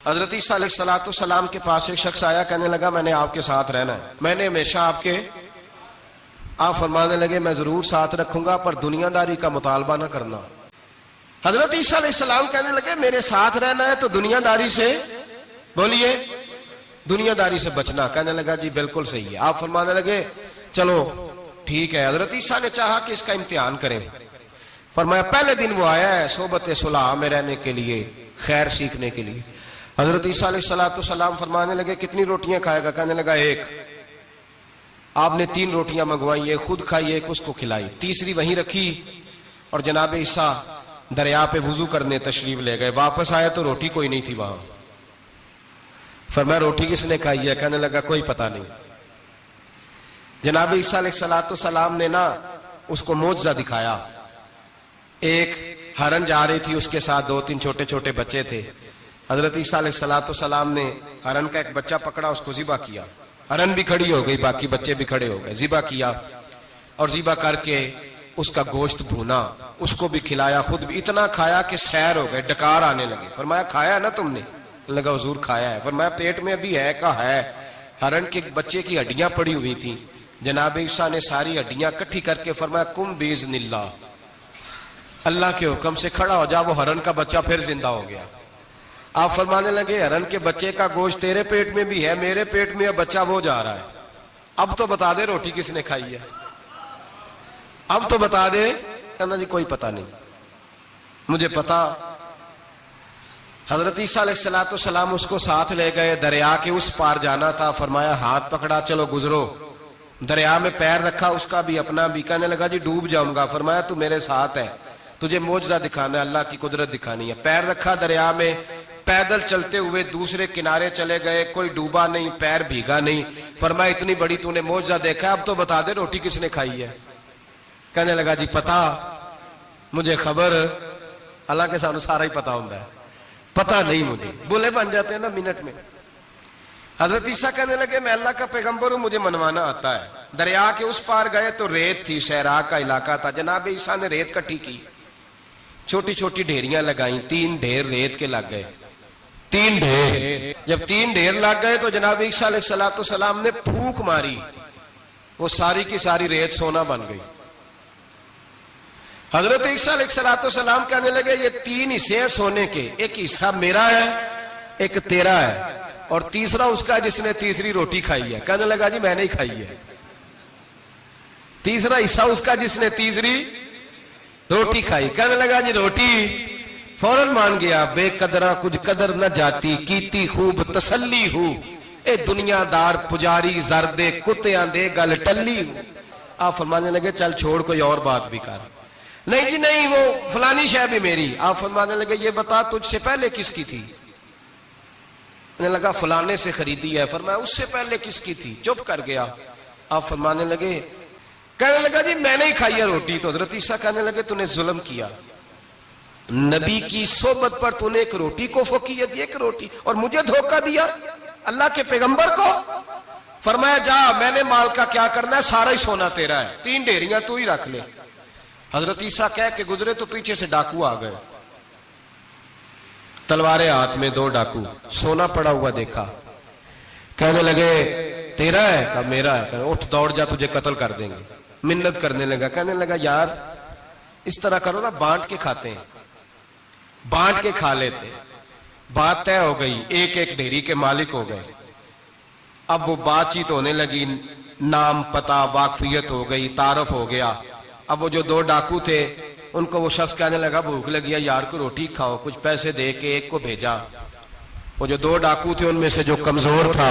حضرت عیسیٰ علیہ السلام کے پاس ایک شخص آیا، کہنے لگا میں نے آپ کے ساتھ رہنا ہے، میں نے ہمیشہ آپ فرمانے لگے میں ضرور ساتھ رکھوں گا پر دنیا داری کا مطالبہ نہ کرنا۔ حضرت عیسیٰ علیہ السلام کہنے لگے میرے ساتھ رہنا ہے تو دنیا داری سے بولیے دنیا داری سے بچنا۔ کہنے لگا جی بالکل صحیح ہے۔ آپ فرمانے لگے چلو ٹھیک ہے۔ حضرت عیسیٰ نے چاہا کہ اس کا امتحان کریں، فرمایا پہلے دن وہ آیا ہے صحبت صلح میں رہنے کے لیے، خیر سیکھنے کے لیے۔ حضرت عیسیٰ علیہ السلام فرمانے لگے کتنی روٹیاں کھائے گا؟ کہنے لگا ایک۔ آپ نے 3 روٹیاں منگوائی، ایک خود کھائی، ایک اس کو کھلائی، تیسری وہیں رکھی اور جناب عیسیٰ دریا پہ وضو کرنے تشریف لے گئے۔ واپس آیا تو روٹی کوئی نہیں تھی وہاں۔ فرمایا روٹی کس نے کھائی ہے؟ کہنے لگا کوئی پتہ نہیں۔ جناب عیسیٰ علیہ السلام نے نا اس کو معجزہ دکھایا۔ ایک ہرن جا رہی تھی، اس کے ساتھ 2-3 چھوٹے چھوٹے بچے تھے۔ حضرت عیسیٰ علیہ السلام نے ہرن کا ایک بچہ پکڑا، اس کو ذبح کیا۔ ہرن بھی کھڑی ہو گئی، باقی بچے بھی کھڑے ہو گئے۔ ذبح کیا اور ذبح کر کے اس کا گوشت بھونا، اس کو بھی کھلایا، خود بھی اتنا کھایا کہ سیر ہو گئے، ڈکار آنے لگے۔ فرمایا کھایا نا تم نے؟ لگا حضور کھایا ہے۔ فرمایا پیٹ میں ابھی ہے کا ہے؟ ہرن کے بچے کی ہڈیاں پڑی ہوئی تھیں۔ جناب عیسیٰ نے ساری ہڈیاں اکٹھی کر کے فرمایا کم باذن اللہ، اللہ کے حکم سے کھڑا ہو جا۔ وہ ہرن کا بچہ پھر زندہ ہو گیا۔ آپ فرمانے لگے ہرن کے بچے کا گوشت تیرے پیٹ میں بھی ہے، میرے پیٹ میں بچہ وہ جا رہا ہے، اب تو بتا دے روٹی کس نے کھائی ہے، اب تو بتا دے۔ کہنا جی کوئی پتہ نہیں، مجھے پتا۔ حضرت عیسیٰ علیہ السلام اس کو ساتھ لے گئے، دریا کے اس پار جانا تھا۔ فرمایا ہاتھ پکڑا چلو گزرو۔ دریا میں پیر رکھا، اس کا بھی اپنا بھی۔ کہنے لگا جی ڈوب جاؤں گا۔ فرمایا تو میرے ساتھ ہے، تجھے معجزہ دکھانا ہے، اللہ کی قدرت دکھانی ہے۔ پیر رکھا دریا میں، پیدل چلتے ہوئے دوسرے کنارے چلے گئے، کوئی ڈوبا نہیں، پیر بھیگا نہیں۔ فرمایا اتنی بڑی تو نے معجزہ دیکھا ہے، اب تو بتا دے روٹی کس نے کھائی ہے؟ کہنے لگا جی پتا، مجھے خبر، اللہ کے سامنے سارا ہی پتا ہوتا ہے، پتا نہیں مجھے، بولے بن جاتے ہیں نا منٹ میں۔ حضرت عیسیٰ کہنے لگے میں اللہ کا پیغمبر ہوں، مجھے منوانا آتا ہے۔ دریا کے اس پار گئے تو ریت تھی، صحرا کا علاقہ تھا۔ جناب عیسیٰ نے ریت کٹھی کی، چھوٹی چھوٹی ڈھیریاں لگائیں، 3 ڈھیر ریت کے لگ گئے، 3 ڈھیر۔ جب 3 ڈھیر لگ گئے تو جناب عیسیٰ علیہ السلام نے پھونک ماری، وہ ساری کی ساری ریت سونا بن گئی۔ حضرت عیسیٰ علیہ السلام کہنے لگے یہ 3 حصے ہیں سونے کے، ایک حصہ میرا ہے، ایک تیرا ہے، اور تیسرا اس کا جس نے تیسری روٹی کھائی ہے۔ کہنے لگا جی میں نے ہی کھائی ہے۔ تیسرا حصہ اس کا جس نے تیسری روٹی کھائی۔ کہنے لگا جی روٹی؟ فوراً مان گیا، بے قدرہ کچھ قدر نہ جاتی، کیتی خوب تسلی ہو، اے دنیا دار پجاری زردے کتیاں دے گل ٹلی ہو۔ آپ فرمانے لگے چل چھوڑ کوئی اور بات بھی کر۔ نہیں جی نہیں، وہ فلانی شے بھی میری۔ آپ فرمانے لگے یہ بتا تجھ سے پہلے کس کی تھی؟ کہنے لگا فلانے سے خریدی ہے۔ فرمایا اس سے پہلے کس کی تھی؟ چپ کر گیا۔ آپ فرمانے لگے، کہنے لگا جی میں نے ہی کھائی ہے روٹی۔ تو حضرت عیسیٰ کہنے لگے تو نے ظلم کیا، نبی کی صحبت پر تو نے ایک روٹی کو فوقیت دی، ایک روٹی، اور مجھے دھوکہ دیا اللہ کے پیغمبر کو۔ فرمایا جا، میں نے مال کا کیا کرنا ہے، سارا ہی سونا تیرا ہے، 3 ڈھیریاں تو ہی رکھ لے۔ حضرت عیسیٰ کہہ کے گزرے تو پیچھے سے ڈاکو آ گئے، تلواریں ہاتھ میں، 2 ڈاکو، سونا پڑا ہوا دیکھا۔ کہنے لگے تیرا ہے؟ کہا میرا ہے۔ کہنے اٹھ دوڑ جا، تجھے قتل کر دیں گے۔ منت کرنے لگا۔ کہنے لگا یار اس طرح کرو نا، بانٹ کے کھاتے ہیں، بانٹ کے کھا لیتے۔ بات طے ہو گئی، ایک ایک ڈھیری کے مالک ہو گئے۔ اب وہ بات چیت ہونے لگی، نام پتہ واقفیت ہو گئی، تعارف ہو گیا۔ اب وہ جو 2 ڈاکو تھے ان کو وہ شخص کہنے لگا بھوک لگی ہے یار کو روٹی کھاؤ، کچھ پیسے دے کے ایک کو بھیجا۔ وہ جو 2 ڈاکو تھے ان میں سے جو کمزور تھا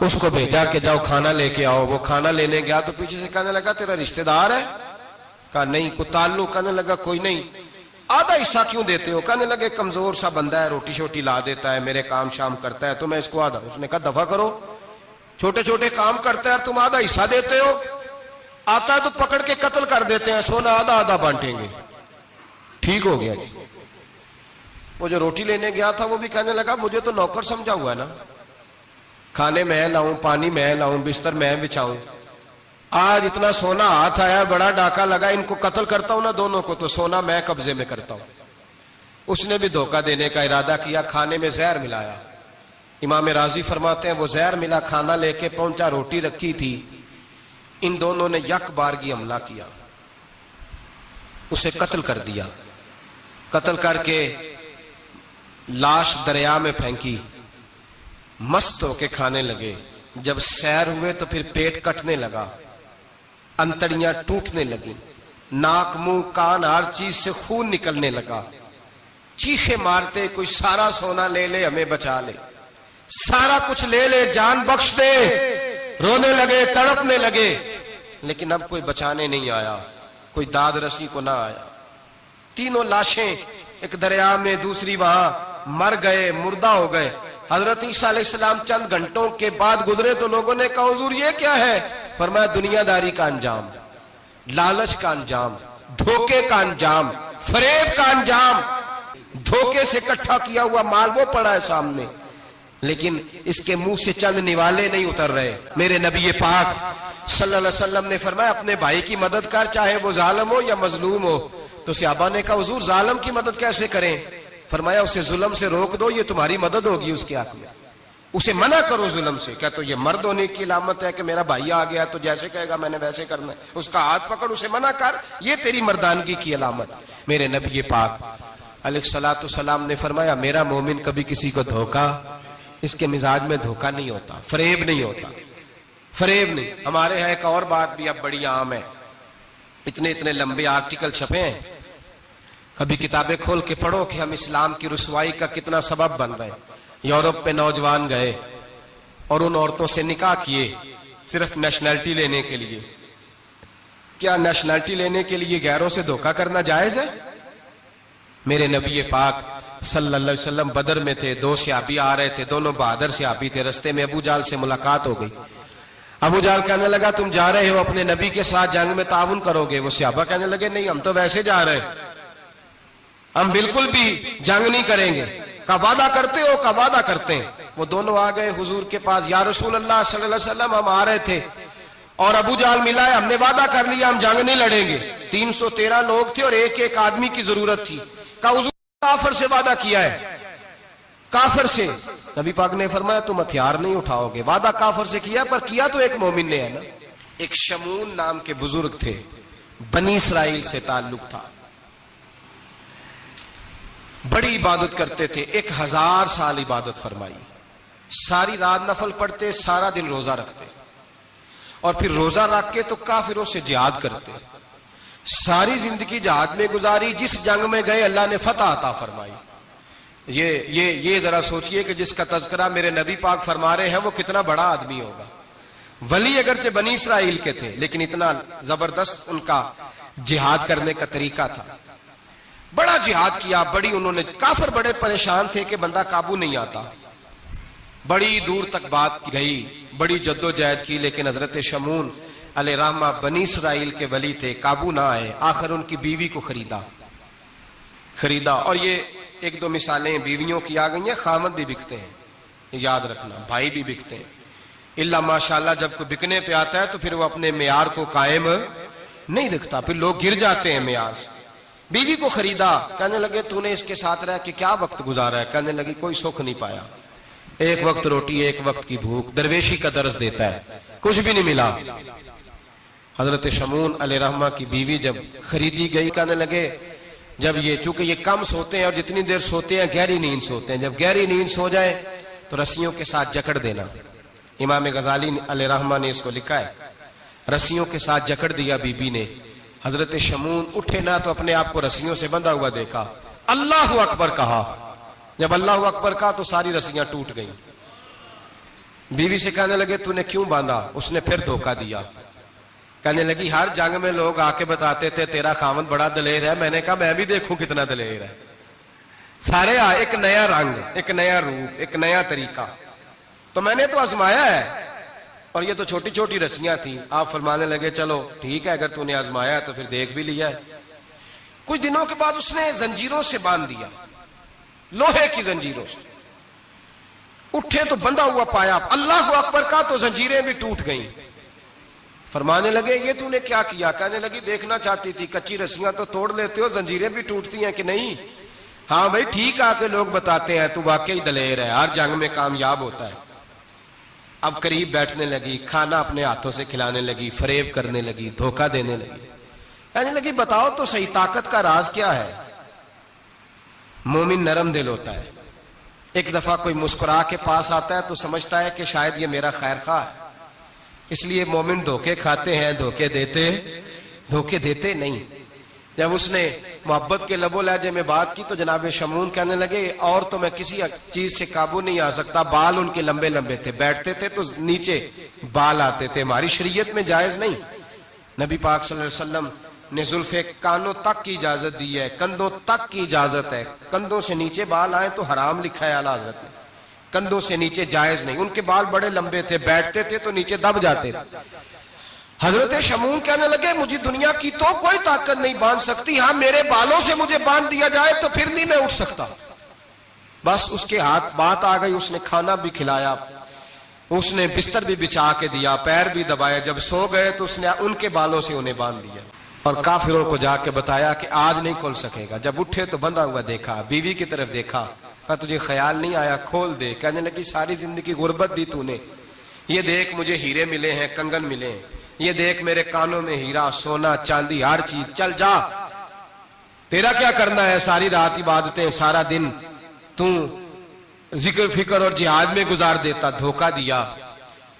اس کو بھیجا کہ جاؤ کھانا لے کے آؤ۔ وہ کھانا لینے گیا تو پیچھے سے کہنے لگا تیرا رشتہ دار ہے؟ کہا نہیں۔ کوئی تعلق؟ کہنے لگا کوئی نہیں۔ آدھا حصہ کیوں دیتے ہو؟ کہنے لگے کمزور سا بندہ ہے، روٹی شوٹی لا دیتا ہے، میرے کام شام کرتا ہے، تو میں اس کو آدھا۔ اس نے کہا دفع کرو، چھوٹے چھوٹے کام کرتا ہے تم آدھا حصہ دیتے ہو، آتا ہے تو پکڑ کے قتل کر دیتے ہیں، سونا آدھا آدھا بانٹیں گے۔ ٹھیک ہو گیا جی۔ وہ جو روٹی لینے گیا تھا وہ بھی کہنے لگا مجھے تو نوکر سمجھا ہوا ہے نا، کھانے میں لاؤں، پانی میں لاؤں، بستر میں بچھاؤں، آج اتنا سونا ہاتھ آیا، بڑا ڈاکہ لگا، ان کو قتل کرتا ہوں نا دونوں کو، تو سونا میں قبضے میں کرتا ہوں۔ اس نے بھی دھوکہ دینے کا ارادہ کیا، کھانے میں زہر ملایا۔ امام راضی فرماتے ہیں وہ زہر ملا کھانا لے کے پہنچا، روٹی رکھی تھی، ان دونوں نے یک بارگی حملہ کیا، اسے قتل کر دیا، قتل کر کے لاش دریا میں پھینکی، مست ہو کے کھانے لگے۔ جب سیر ہوئے تو پھر پیٹ کٹنے لگا، انتڑیاں ٹوٹنے لگی، ناک منہ کان ہر چیز سے خون نکلنے لگا، چیخے مارتے کوئی سارا سونا لے لے ہمیں بچا لے، سارا کچھ لے لے جان بخش دے، رونے لگے تڑپنے لگے، لیکن اب کوئی بچانے نہیں آیا، کوئی داد رسی کو نہ آیا۔ تینوں لاشیں ایک دریا میں، دوسری وہاں، مر گئے، مردہ ہو گئے۔ حضرت عیسیٰ علیہ السلام چند گھنٹوں کے بعد گزرے تو لوگوں نے کہا حضور یہ کیا ہے؟ فرمایا دنیا داری کا انجام، لالچ کا انجام، دھوکے کا انجام، فریب کا انجام۔ دھوکے سے اکٹھا کیا ہوا مال وہ پڑا ہے سامنے، لیکن اس کے منہ سے چند نوالے نہیں اتر رہے۔ میرے نبی پاک صلی اللہ علیہ وسلم نے فرمایا اپنے بھائی کی مدد کر، چاہے وہ ظالم ہو یا مظلوم ہو۔ تو صحابہ نے کہا حضور ظالم کی مدد کیسے کریں؟ فرمایا اسے ظلم سے روک دو، یہ تمہاری مدد ہوگی اس کے حق میں، اسے منع کرو ظلم سے۔ کیا تو یہ مرد ہونے کی علامت ہے کہ میرا بھائی آ گیا تو جیسے کہے گا میں نے ویسے کرنا ہے؟ اس کا ہاتھ پکڑ، اسے منع کر، یہ تیری مردانگی کی علامت۔ میرے نبی پاک علیہ الصلوۃ والسلام نے فرمایا میرا مومن کبھی کسی کو دھوکا، اس کے مزاج میں دھوکا نہیں ہوتا، فریب نہیں ہوتا، فریب نہیں۔ ہمارے یہاں ایک اور بات بھی اب بڑی عام ہے، اتنے لمبے آرٹیکل چھپے ہیں، کبھی کتابیں کھول کے پڑھو کہ ہم اسلام کی رسوائی کا کتنا سبب بن رہے ہیں۔ یورپ پہ نوجوان گئے اور ان عورتوں سے نکاح کیے صرف نیشنلٹی لینے کے لیے۔ کیا نیشنلٹی لینے کے لیے غیروں سے دھوکا کرنا جائز ہے؟ میرے نبی پاک صلی اللہ علیہ وسلم بدر میں تھے، دو صحابی آ رہے تھے، دونوں بہادر صحابی تھے، رستے میں ابو جہل سے ملاقات ہو گئی۔ ابو جہل کہنے لگا تم جا رہے ہو اپنے نبی کے ساتھ جنگ میں تعاون کرو گے؟ وہ صحابہ کہنے لگے نہیں ہم تو ویسے جا رہے ہیں، ہم بالکل بھی جنگ نہیں کریں گے۔ کا وعدہ کرتے ہو؟ کا وعدہ کرتے ہیں۔ وہ دونوں آ گئے حضور کے پاس، یا رسول اللہ صلی اللہ علیہ وسلم ہم آ رہے تھے اور ابو جہل ملا ہے، ہم نے وعدہ کر لیا ہم جنگ نہیں لڑیں گے۔ 313 لوگ تھے اور ایک آدمی کی ضرورت تھی۔ کہا حضور کافر سے وعدہ کیا ہے، کافر سے۔ نبی پاک نے فرمایا تم ہتھیار نہیں اٹھاؤ گے، وعدہ کافر سے کیا پر کیا تو ایک مومن نے ہے نا۔ ایک شمون نام کے بزرگ تھے، بنی اسرائیل سے تعلق تھا، بڑی عبادت کرتے تھے، 1000 سال عبادت فرمائی، ساری رات نفل پڑھتے، سارا دن روزہ رکھتے، اور پھر روزہ رکھ کے تو کافروں سے جہاد کرتے، ساری زندگی جہاد میں گزاری، جس جنگ میں گئے اللہ نے فتح عطا فرمائی۔ یہ ذرا سوچئے کہ جس کا تذکرہ میرے نبی پاک فرما رہے ہیں وہ کتنا بڑا آدمی ہوگا۔ ولی اگرچہ بنی اسرائیل کے تھے لیکن اتنا زبردست ان کا جہاد کرنے کا طریقہ تھا، بڑا جہاد کیا، بڑی انہوں نے، کافر بڑے پریشان تھے کہ بندہ قابو نہیں آتا، بڑی دور تک بات گئی، بڑی جد و جہد کی، لیکن حضرت شمون علیہ رحمہ بنی اسرائیل کے ولی تھے، قابو نہ آئے، آخر ان کی بیوی کو خریدا۔ اور یہ ایک دو مثالیں بیویوں کی آ گئی ہیں، خامد بھی بکتے ہیں، یاد رکھنا، بھائی بھی بکتے ہیں، اللہ ماشاءاللہ جب کوئی بکنے پہ آتا ہے تو پھر وہ اپنے معیار کو قائم نہیں رکھتا، پھر لوگ گر جاتے ہیں معیار سے۔ بیوی کو خریدا، کہنے لگے تو نے اس کے ساتھ رہ کے کیا وقت گزارا ہے؟ کہنے لگی کوئی سکھ نہیں پایا، ایک وقت روٹی ایک وقت کی بھوک، درویشی کا درس دیتا ہے، کچھ بھی نہیں ملا۔ حضرت شمون علیہ رحمہ کی بیوی جب خریدی گئی، کہنے لگے جب یہ، چونکہ یہ کم سوتے ہیں اور جتنی دیر سوتے ہیں گہری نیند سوتے ہیں، جب گہری نیند سو جائے تو رسیوں کے ساتھ جکڑ دینا۔ امام غزالی علیہ رحمہ نے اس کو لکھا ہے، رسیوں کے ساتھ جکڑ دیا بیوی نے۔ حضرت شمون اٹھے نہ تو اپنے آپ کو رسیوں سے بندھا ہوا دیکھا، اللہ اکبر کہا، جب اللہ اکبر کہا تو ساری رسیاں ٹوٹ گئیں۔ بیوی سے کہنے لگے تو نے کیوں باندھا؟ اس نے پھر دھوکہ دیا، کہنے لگی ہر جنگ میں لوگ آ کے بتاتے تھے تیرا خاوند بڑا دلیر ہے، میں نے کہا میں بھی دیکھوں کتنا دلیر ہے۔ سارے ایک نیا رنگ، ایک نیا روپ، ایک نیا طریقہ، تو میں نے تو آزمایا ہے، اور یہ تو چھوٹی چھوٹی رسیاں تھیں۔ آپ فرمانے لگے چلو ٹھیک ہے، اگر تو نے آزمایا ہے تو پھر دیکھ بھی لیا ہے۔ کچھ دنوں کے بعد اس نے زنجیروں سے باندھ دیا، لوہے کی زنجیروں سے، اٹھے تو بندھا ہوا پایا، اللہ اکبر کا تو زنجیریں بھی ٹوٹ گئیں۔ فرمانے لگے یہ تو نے کیا کیا؟ کہنے لگی دیکھنا چاہتی تھی، کچی رسیاں تو توڑ لیتے ہو، زنجیریں بھی ٹوٹتی ہیں کہ نہیں؟ ہاں بھائی ٹھیک آ کے لوگ بتاتے ہیں تو واقعی دلیر ہے، ہر جنگ میں کامیاب ہوتا ہے۔ اب قریب بیٹھنے لگی، کھانا اپنے ہاتھوں سے کھلانے لگی، فریب کرنے لگی، دھوکہ دینے لگی، کہنے لگی بتاؤ تو صحیح طاقت کا راز کیا ہے؟ مومن نرم دل ہوتا ہے، ایک دفعہ کوئی مسکرا کے پاس آتا ہے تو سمجھتا ہے کہ شاید یہ میرا خیر خواہ ہے، اس لیے مومن دھوکے کھاتے ہیں، دھوکے دیتے نہیں۔ جب اس نے محبت کے لب و لہجے میں بات کی تو جناب شمعون کہنے لگے اور تو میں کسی چیز سے قابو نہیں آ سکتا، بال ان کے لمبے لمبے تھے، بیٹھتے تھے تو نیچے بال آتے تھے، ہماری شریعت میں جائز نہیں۔ نبی پاک صلی اللہ علیہ وسلم نے زلفے کانوں تک کی اجازت دی ہے، کندھوں تک کی اجازت ہے، کندھوں سے نیچے بال آئے تو حرام لکھا ہے اعلیٰ حضرت نے، کندھوں سے نیچے جائز نہیں۔ ان کے بال بڑے لمبے تھے، بیٹھتے تھے تو نیچے دب جاتے تھے۔ حضرت شمعون کہنے لگے مجھے دنیا کی تو کوئی طاقت نہیں باندھ سکتی، ہاں میرے بالوں سے مجھے باندھ دیا جائے تو پھر نہیں میں اٹھ سکتا۔ بس اس کے ہاتھ بات آ گئی، اس نے کھانا بھی کھلایا، اس نے بستر بھی بچھا کے دیا، پیر بھی دبایا، جب سو گئے تو اس نے ان کے بالوں سے انہیں باندھ دیا اور کافروں کو جا کے بتایا کہ آج نہیں کھول سکے گا۔ جب اٹھے تو بندھا ہوا دیکھا، بیوی کی طرف دیکھا، کہا تجھے خیال نہیں آیا کھول دے؟ کہنے لگی ساری زندگی غربت دی تو نے، یہ دیکھ مجھے ہیرے ملے ہیں، کنگن ملے ہیں، یہ دیکھ میرے کانوں میں ہیرا، سونا، چاندی، ہر چیز، چل جا، تیرا کیا کرنا ہے؟ ساری رات عبادتیں، سارا دن تو ذکر فکر اور جہاد میں گزار دیتا۔ دھوکہ دیا۔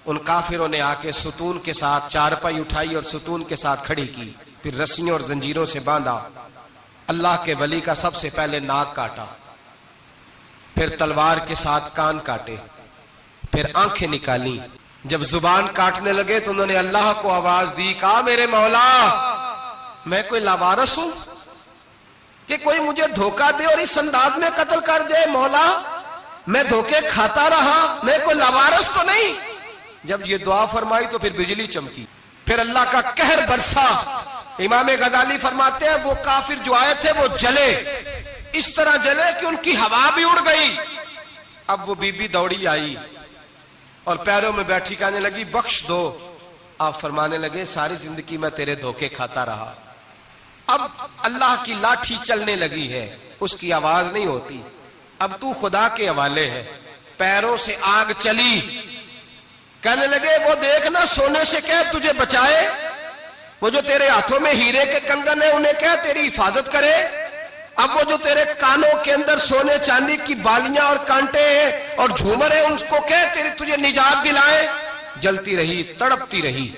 ان کافروں نے آ کے ستون کے ساتھ چارپائی اٹھائی اور ستون کے ساتھ کھڑی کی، پھر رسیوں اور زنجیروں سے باندھا، اللہ کے ولی کا سب سے پہلے ناک کاٹا، پھر تلوار کے ساتھ کان کاٹے، پھر آنکھیں نکالی۔ جب زبان کاٹنے لگے تو انہوں نے اللہ کو آواز دی، کہا میرے مولا میں کوئی لاوارث ہوں کہ کوئی مجھے دھوکہ دے اور اس انداز میں قتل کر دے؟ مولا میں دھوکے کھاتا رہا، میں کوئی لاوارث تو نہیں؟ جب یہ دعا فرمائی تو پھر بجلی چمکی، پھر اللہ کا قہر برسا۔ امام غزالی فرماتے ہیں وہ کافر جو آئے تھے وہ جلے، اس طرح جلے کہ ان کی ہوا بھی اڑ گئی۔ اب وہ بی بی دوڑی آئی اور پیروں میں بیٹھی کہنے لگی بخش دو۔ آپ فرمانے لگے ساری زندگی میں تیرے دھوکے کھاتا رہا، اب اللہ کی لاٹھی چلنے لگی ہے، اس کی آواز نہیں ہوتی، اب تو خدا کے حوالے ہے۔ پیروں سے آگ چلی، کہنے لگے وہ دیکھنا سونے سے کہہ تجھے بچائے، وہ جو تیرے ہاتھوں میں ہیرے کے کنگن ہیں انہیں کہہ تیری حفاظت کرے، اب وہ جو تیرے کانوں کے اندر سونے چاندی کی بالیاں اور کانٹے ہیں اور جھومر ہیں ان کو کہہ تجھے نجات دلائے۔ جلتی رہی، تڑپتی رہی،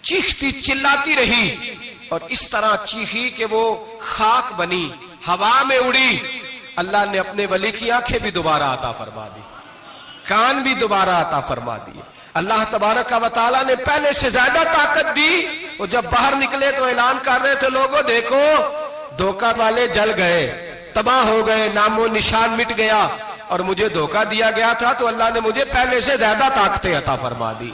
چیختی چلاتی رہی، اور اس طرح چیخی کہ وہ خاک بنی، ہوا میں اڑی۔ اللہ نے اپنے ولی کی آنکھیں بھی دوبارہ عطا فرما دی، کان بھی دوبارہ عطا فرما دیے۔ اللہ تبارک و تعالیٰ نے پہلے سے زیادہ طاقت دی۔ وہ جب باہر نکلے تو اعلان کر رہے تھے لوگوں دیکھو دھوکہ والے جل گئے، تباہ ہو گئے، نام و نشان مٹ گیا، اور مجھے دھوکہ دیا گیا تھا تو اللہ نے مجھے پہلے سے زیادہ طاقتیں عطا فرما دی۔